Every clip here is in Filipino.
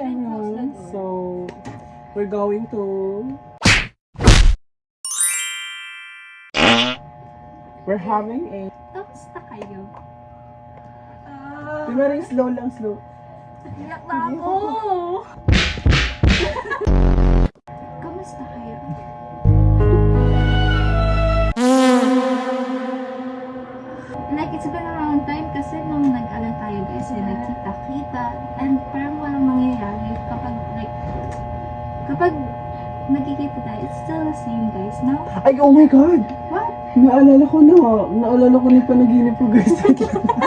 everyone. So, we're going to... We're having a... Kamusta kayo? Di ba rin slow lang, slow? Iyak na ako! Kamusta kayo? Like, it's been a long time kasi nung nag-alan tayo guys, nagkita-kita, and parang walang mangyayari kapag nagkikita tayo, it's still the same guys, no? Ay, oh my God! What? Naalala ko na panaginip ko guys.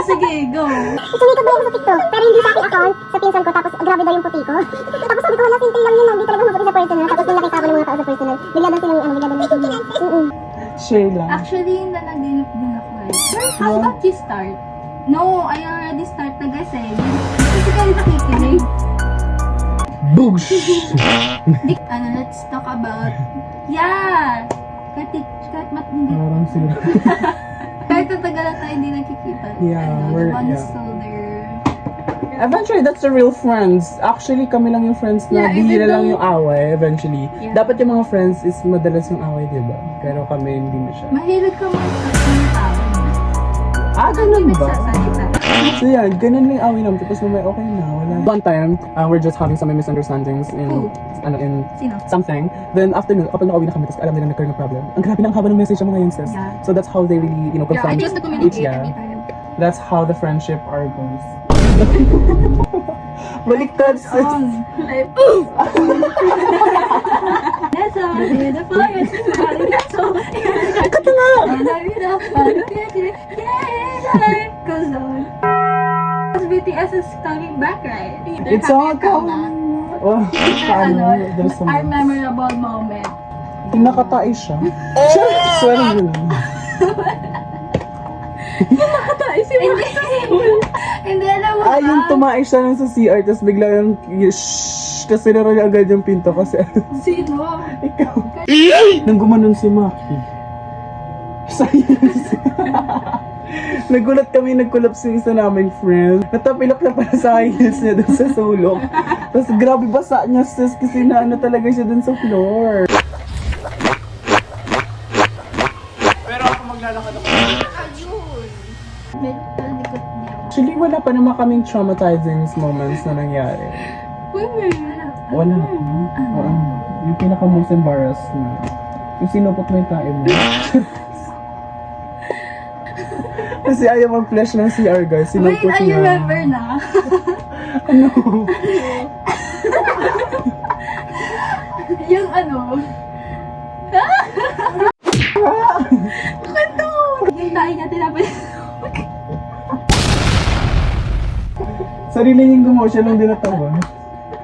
Sige, go! Sumikot ba ako sa TikTok? Pero hindi sa aking account, sa pinsan ko, tapos grabe daw yung puti ko. Tapos sabi ko, wala, simple lang yun, hindi talaga mabuti sa personal. Tapos nung nakita ko ng mga tao sa personal, bigla daw silang Share lang. Actually, nanaginip din ako eh. Girl, how about you start? No, I already start na guys eh. Kasi kayo nakikinig. Boosh! Let's talk about... Yeah! Kahit matindi. Parang sila. Kahit natagalan tayo hindi nakikita. Yeah, we're- the one is yeah. still there. Eventually, that's the real friends. Actually, kami lang yung friends na Yeah, even bihira lang though- yung away eventually. Yeah. Dapat yung mga friends is madalas yung away, diba? Pero kami hindi masyado. Mahilig ka mag-touch ng tao. Ganun ba? Nagsasalita. So yeah, ganun lang yung away namin. Tapos mamaya okay na, wala. One time, we're just having some misunderstandings in, Who? in Sino? something. Then after nun, kapag nakauwi na kami, tapos alam nila nagkaroon ng problem. Ang grabe ng haba ng message ng mga yun, sis. Yeah. So that's how they really, Yeah, I confront choose to each, communicate yeah. every time. That's how the friendship are goes. Baliktad, sis. Like, that's all beautiful. That's all. Kata nga! Life goes on. BTS is coming back, right? They're It's having all a comeback. gone. Oh, paano? There's some... Our memorable moment. Pinakatae siya. Swearing yun. Hindi alam mo Yung tumae siya lang sa CR, tapos bigla yung shhh, tapos sinara niya agad yung pinto kasi Sino? ikaw. Nang gumanon si Maki. Sayos. Nagulat kami, nag-collapse yung isa naming friend. Natapilok na pala sa heels niya dun sa sulok. Tapos grabe basa niya sis kasi naano talaga siya dun sa floor. Pero ako maglalakad ako. Ayun. Meron pala likod niya. Actually, wala pa naman kaming traumatizing moments na nangyari. Wala. Oo. Yung pinaka most embarrassed na. Yung sinupot mo yung tae mo. Kasi ayaw mag-flash ng CR guys. Wait, Sinupot I niya. remember na. Ano? Yung ano. Kwento! Yung tayo niya tinapin. Sarili niyang gumawa siya nung dinatawa.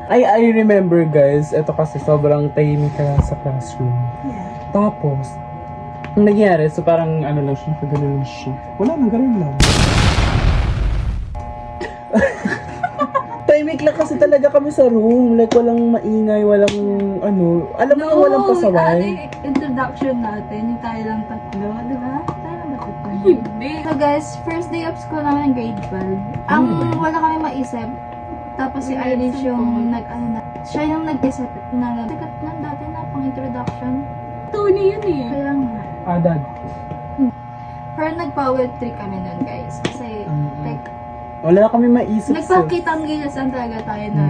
I remember guys, ito kasi sobrang tahimik ka sa classroom. Yeah. Tapos, ang nangyari, so parang ano lang siya, nakagano lang siya. Wala na, ganun lang. Tahimik lang kasi talaga kami sa room. Like, walang maingay, walang ano. Alam mo yung walang pasaway. Yung introduction natin, yung tayo lang tatlo, di ba? Tayo lang ba tatlo? Hindi. So guys, first day of school namin ng grade 12. Ang wala kami maisip. Tapos si Irish yung siya yung nag-isip na sikat na dati na pang introduction. Tony yun eh. Kaya nga. Dad. Pero nag-power trick kami nun guys. Kasi like, Wala na kami maisip. nagpakitang gilasan talaga tayo na.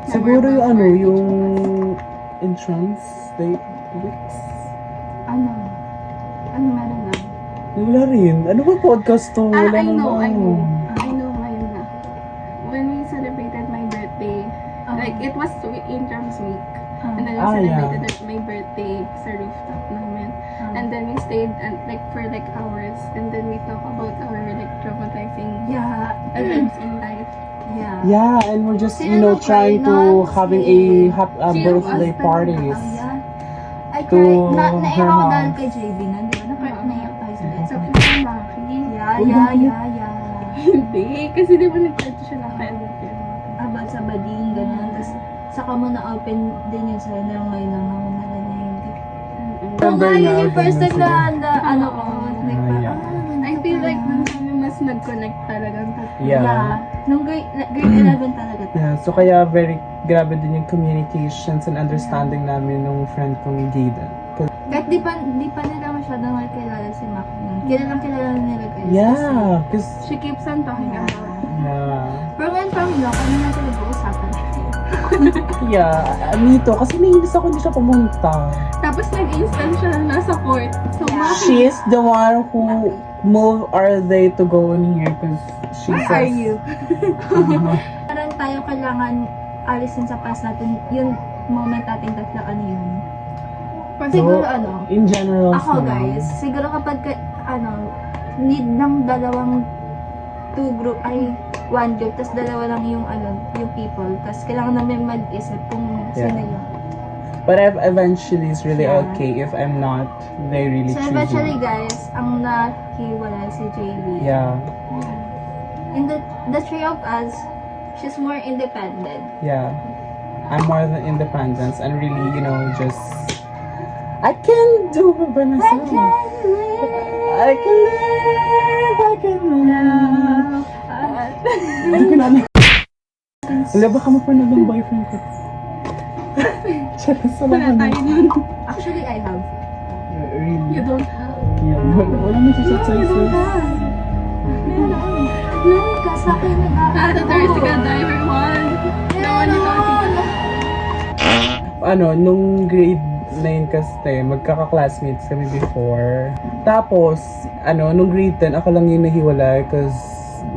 Siguro yung ano, yung entrance date weeks. Ano meron na? Wala rin. Ano ba podcast to? Wala I know Ayun na. when we celebrated my birthday, like it was intrams week. And then we yeah. celebrated my birthday sa rooftop namin. And then we stayed for hours. And then we talk about our traumatizing Yeah. events in life. Yeah. Yeah, and we're just, Sino trying nag-cry to na? having Si- a birthday parties. Yeah. I To cried, naiyak her ako house. dahil kay JB na, di ba? Naiyak tayo sa So, bed. kung Maki, Yeah. hindi. Kasi di ba nagkwento siya na kaya About sa bading, ganun. Tapos, saka mo na-open din yung sa'yo na ngayon lang ako narinig. Oo nga, yun yung first time na ano ko. yeah. I feel like nung kami mas nag-connect talagang tatlo. Yeah. Nung grade 11 talaga tayo. Yeah, so kaya very grabe din yung communications and understanding namin nung friend kong Gaden. Kahit di pa nila masyadong kilala si Mac nun. Kilala nila guys. Yeah, cause She keeps on talking about it. yeah. Pero ngayon parang no, kami na sila mag-uusapan. Yeah, Nito, kasi naiinis ako hindi siya pumunta. Tapos nag-instant siya na nasa court. So, Yeah. She is the one who moved our day to go in here because she Where says... are you? Uh-huh. Parang tayo kailangan alisin sa past natin yung moment natin tatlo ano yun. Siguro ano, In general, ako naman. guys, siguro kapag need ng dalawang one group, tas dalawa lang yung yung people, tas kailangan namin mag-isip kung sino Yeah. yun. But eventually, it's really Yeah. okay if I'm not, they really So choose eventually me. guys, ang nahiwalay si JB. Yeah, In the three of us, she's more independent. yeah. I'm more than independence and really, just... I can do it by myself. I can live. Hindi ko na alam. Wala, baka mapanood ng boyfriend ko. Charas, wala tayo nun. Actually, I have. Really? You don't have. Yeah, wala mo siya sa sis. Meron ka sa akin na The Thirstical Diver 1. The one you talking about. Nung grade 9 kasi, magkaka-classmates kami before. Tapos, nung grade 10, ako lang yung nahiwalay because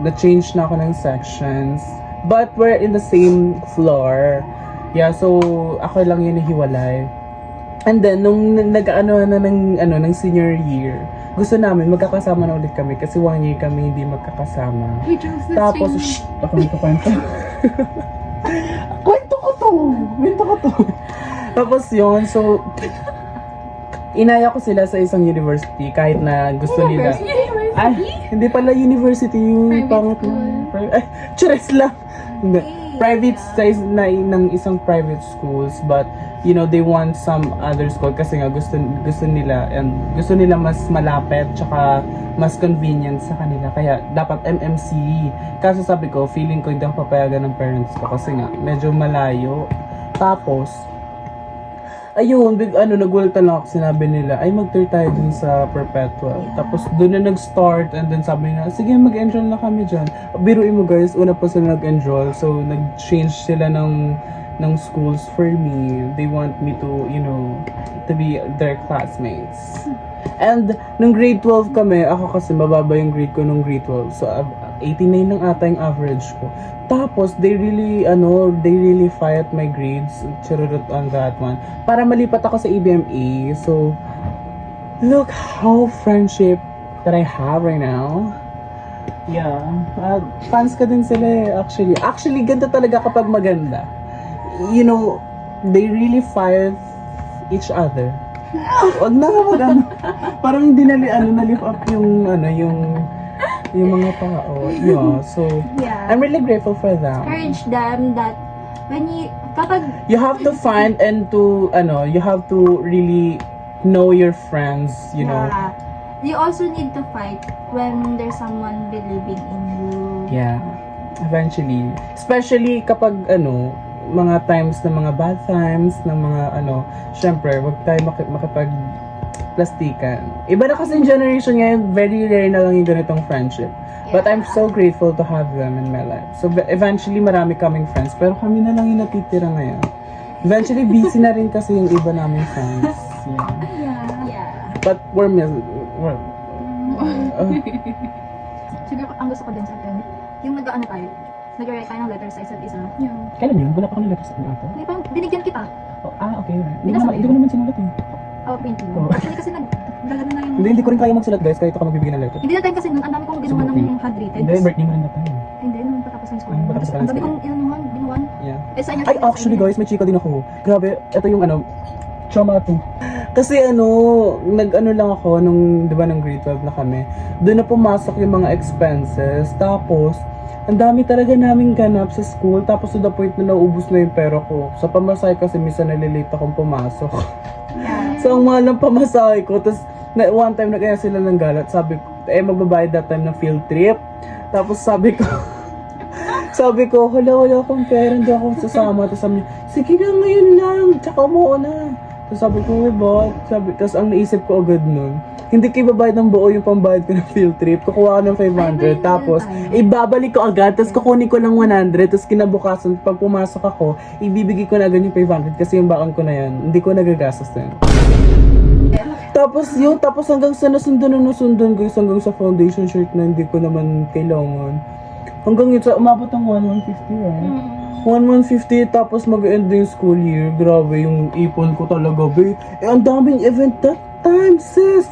na-change na ako ng sections. But we're in the same floor. Yeah, so ako lang yung nahiwalay. And then, nung ng senior year, gusto namin magkakasama na ulit kami kasi 1 year kami hindi magkakasama. We chose the Tapos, same. ako nagkukwento. Kwento ko to. Tapos yun, so, inaya ko sila sa isang university kahit na gusto nila. Ay, hindi pala university yung Private pangit school. na. Ay, chares lang. Hindi. Private size na ng isang private schools, but they want some other school kasi nga gusto nila and gusto nila mas malapit tsaka mas convenient sa kanila kaya dapat MMC. Kaso sabi ko, feeling ko hindi ako papayagan ng parents ko kasi nga medyo malayo. Tapos ayun, nagulatan lang ako, sinabi nila, ay mag-tour tayo dun sa Perpetual. Yeah. Tapos dun na nag-start and then sabi nila, sige mag-enroll na kami dyan. Biruin mo guys, una pa sila nag-enroll. So nag-change sila ng schools for me. They want me to, to be their classmates. And nung grade 12 kami, ako kasi mababa yung grade ko nung grade 12. So 89 lang ata yung average ko. Tapos they really fight my grades, chururut on that one. Para malipat ako sa EBMA. So look how friendship that I have right now. Yeah, fans ka din sila eh, actually. Actually, ganda talaga kapag maganda. They really fight each other. Wag na kapag parang hindi na-lift up yung mga tao. Yeah, so Yeah. I'm really grateful for them. Encourage them that kapag You have to find and to you have to really know your friends, know. Yeah. You also need to fight when there's someone believing in you. Yeah. Eventually, especially kapag mga times ng mga bad times, ng mga syempre, wag tayo makipag-plastikan. Iba na kasi yung generation ngayon, very rare na lang yung ganitong friendship. But I'm so grateful to have them in my life. So eventually, marami kaming friends, pero kami na lang yung natitira ngayon. Eventually, busy na rin kasi yung iba naming friends. Yeah. Yeah. But we're Siguro ang gusto ko din sa atin, yung tayo, nag-write tayo ng letter sa isa't isa. Kailan yun? Wala pa kami letters na ito. Hindi pa, binigyan kita. Okay. Hindi ko naman sinulat eh. Painting. Oh. Actually kasi nagdala na yung... Hindi ko rin kaya magsulat guys, kahit ako magbibigay ng letter. Hindi na tayo kasi nun, ang dami kong ginawa ng handwritten. Hindi, birthday mo rin na tayo. Hindi, nung patapos ng school. Nung patapos ka ng Ang dami school. kong ginawan. Yeah. Sa inyo, Ay, actually guys, may chika din ako. Grabe, ito yung trauma to. Kasi lang ako nung, di ba, nung grade 12 na kami. Doon na pumasok yung mga expenses. Tapos, ang dami talaga naming ganap sa school. Tapos to the point na naubos na yung pera ko. Sa pamasahe kasi minsan nalilate akong pumasok. Yeah. So, ang mahal ng pamasahe ko. Tapos, one time na kaya sila ng galat. Sabi ko, magbabayad that time ng field trip. Tapos sabi ko, Sabi ko, wala akong pera, hindi ako sasama. Tapos sabi niya, sige na ngayon lang, tsaka umuo na. Tapos sabi ko, tapos ang naisip ko agad nun, hindi ko ibabayad ng buo yung pambayad ko ng field trip. Kukuha ko ng 500. Tapos, ibabalik ko agad. Tapos, kukunin ko lang 100. Tapos, kinabukasan, pag pumasok ako, ibibigay ko na agad yung 500. Kasi yung bakang ko na yan, hindi ko nagagastos na yan. Tapos hanggang sa nasundan guys, hanggang sa foundation shirt na hindi ko naman kailangan. Hanggang yun, umabot ng 1,150 right? 1,150 tapos mag-end yung school year. Grabe yung ipon ko talaga, babe. Ang daming event that time, sis.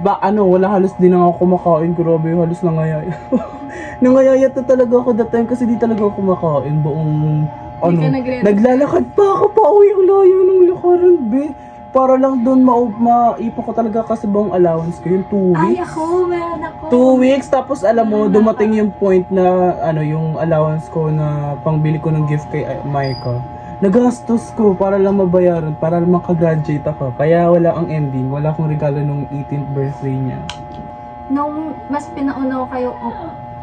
Wala halos din na ako kumakain. Grabe, halos nangayaya. Nangayaya na talaga ako that time kasi di talaga ako kumakain. Buong, naglalakad pa ako pa uwi ang layo ng lakaran, babe. Para lang doon maipon ko talaga kasi buong allowance ko yung 2 weeks. Ay, ako, meron ako. 2 weeks, tapos alam mo, dumating yung point na, yung allowance ko na pangbili ko ng gift kay Maika. Nagastos ko para lang mabayaran, para lang makagraduate ako. Kaya wala ang ending, wala akong regalo nung 18th birthday niya. Nung mas pinauna ko kayo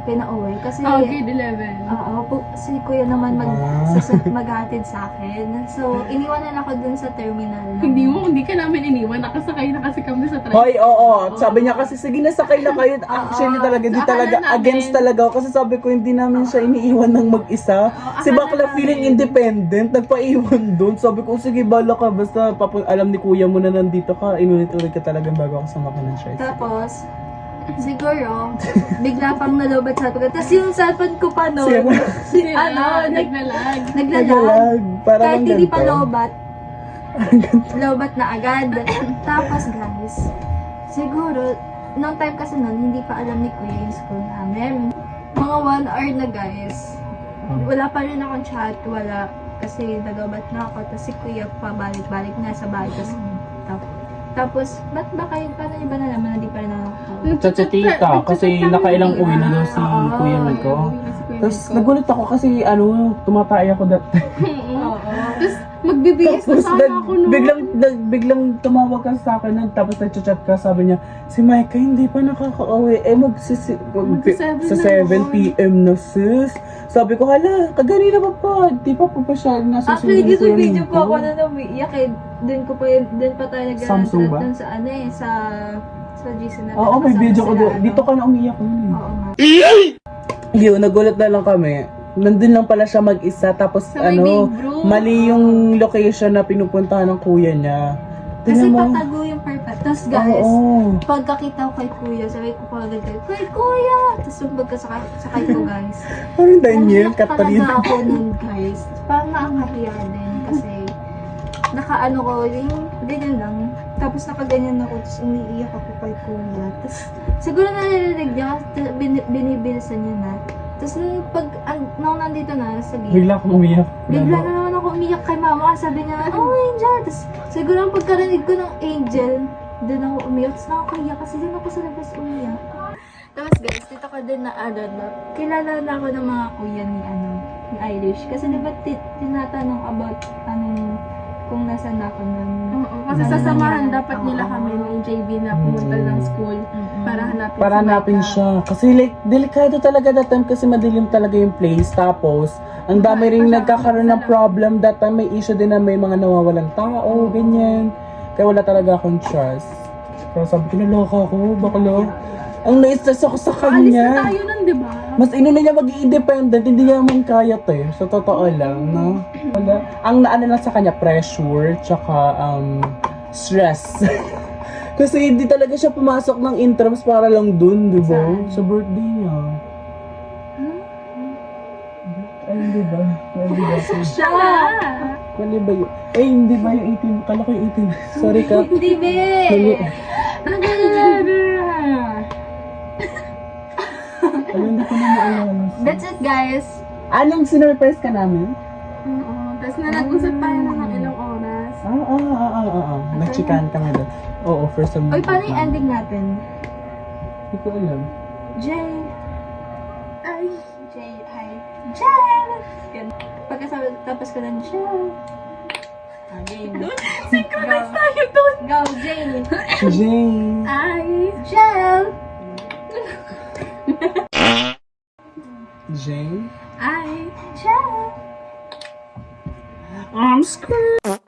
pinauwi kasi grade 11. si kuya naman maghatid sa akin. So, iniwan na ako dun sa terminal. Hindi ka namin iniwan. Nakasakay na kasi kami sa train. Hoy, oo. Sabi niya kasi, sige na sakay na kayo. Actually talaga, di talaga, against talaga ako. Kasi sabi ko, hindi namin siya iniiwan ng mag-isa. Si Bakla feeling independent, nagpaiwan doon. Sabi ko, sige, bala ka. Basta alam ni kuya mo na nandito ka. Inulit-ulit ka talaga bago ako sumakay ng tricycle. Tapos, siguro, bigla pang nalobat sa akin. Tapos yung cellphone ko pa no, Naglalag. naglalag. Para Kahit lang hindi pa ganito. lobat na agad. Tapos guys, siguro, nung time kasi nun, hindi pa alam ni Kuya yung school namin. Mga 1 hour na guys. Wala pa rin akong chat, wala. Kasi nalobat na ako. Tapos si Kuya pabalik-balik na sa bahay. Tapos, ba't ba kayo, paano niyo ba nalaman na di pa rin ako? Tita, kasi nakailang uwi na daw si Kuya Miko. Tapos nagulat ako kasi tumatay ako that time. Tapos magbibigay Tapos sana ako no. biglang tumawag ka sa akin tapos nag-chat ka, sabi niya, si Micah hindi pa nakaka-uwi. Sa 7 p.m. na sis. Sabi ko, hala, kaganina pa. Di pa siya nasa Actually, dito Kuya video Miko. po ako na umiiyak eh. Doon pa tayo Samsung ba? nag-rant sa GC natin. Oo, may Kasama video ko sila, doon. Dito ka na umiyak nun. Oo nga. Yun, nagulat na lang kami. Nandun lang pala siya mag-isa, tapos Sa may big room. mali yung location na pinupuntahan ng kuya niya. Kasi Tingnan mo. patago yung purpose. Tapos guys, Oo. pagkakita ko kay Kuya, sabi ko kagad kay Kuya! Tapos yung pagkasakay ko guys. Parang Daniel, umiyak talaga Catalina. ako nun guys. Parang nakakahiya din kasi nakaano ko, yung ganyan lang. Tapos nakaganyan ako, tapos umiiyak ako kay Kuya. Tapos siguro narinig niya, binibilisan niya na. Tapos nung nandito na sa gate, Bigla akong umiyak. bigla na naman ako umiyak kay mama. Sabi niya, oh Angel. Tapos siguro ang pagkarinig ko ng Angel, doon ako umiyak. Tapos nakakahiya kasi doon ako sa labas umiyak. Tapos guys, dito ko din na kilala na ako ng mga kuya ni Irish. Kasi diba tinatanong about kung nasan ako nun. Kasi Ano sasamahan nangyari? dapat nila Oo. kami ng JB na pumunta ng school para hanapin Para si hanapin Micah. siya. Kasi like, delikado talaga that time kasi madilim talaga yung place. Tapos, ang dami rin nagkakaroon ng problem that time. May issue din na may mga nawawalan tao, ganyan. Kaya wala talaga akong trust. Kaya sabi ko, naloko ako, bakla. Ang na-stress ako sa Alis na kanya. tayo nun, di ba? Mas inuna niya mag-independent, hindi niya naman kaya to eh. Sa totoo lang, no? Wala. Ang naano lang sa kanya, pressure, tsaka stress. Kasi hindi talaga siya pumasok ng intrams para lang dun, di ba? Saan? Sa birthday niya. Ay, hindi ba? Hindi ba? Siya! Mali ba yun? Ay, hindi ba yung 18? Kala ko yung 18. Sorry ka. Hindi, be! Mali. Alam, hindi ko na maalala. That's it, guys. Anong sinurprise ka namin? Oo. Tapos na nag-usap tayo ng ilang oras. Nagchikan kami doon. Oo, first time. Oy, paano yung ending natin? Hindi ko alam. Jay. Ay. Jay, hi. Jay! Yan. Pagkasabi, tapos ko ng Jay. Game. Synchronize tayo doon. Go, Jay. Jane. Ay. Jel! Jane? Ciao! I'm screwed.